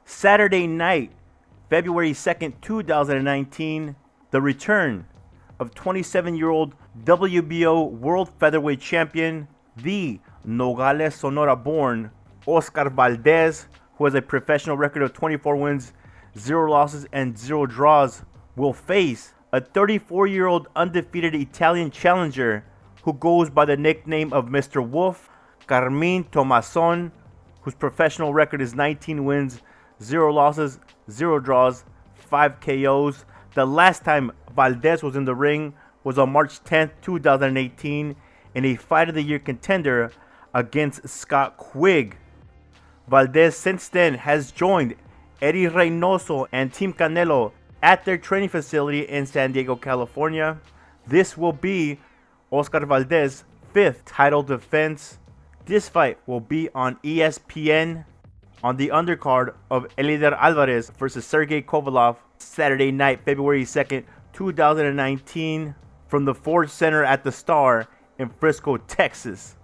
Saturday night, February 2nd, 2019, the return of 27-year-old WBO World Featherweight Champion, the Nogales, Sonora-born Oscar Valdez, who has a professional record of 24 wins, 0 losses, and 0 draws, will face a 34-year-old undefeated Italian challenger who goes by the nickname of Mr. Wolf, Carmine Tommasone, whose professional record is 19 wins, 0 losses, 0 draws, 5 KOs. The last time Valdez was in the ring was on March 10th, 2018 in a Fight of the Year contender against Scott Quigg. Valdez since then has joined Eddie Reynoso and Team Canelo at their training facility in San Diego, California. This will be Oscar Valdez's 5th title defense. This fight will be on ESPN on the undercard of Elider Alvarez versus Sergey Kovalev, Saturday night, February 2nd, 2019, from the Ford Center at the Star in Frisco, Texas.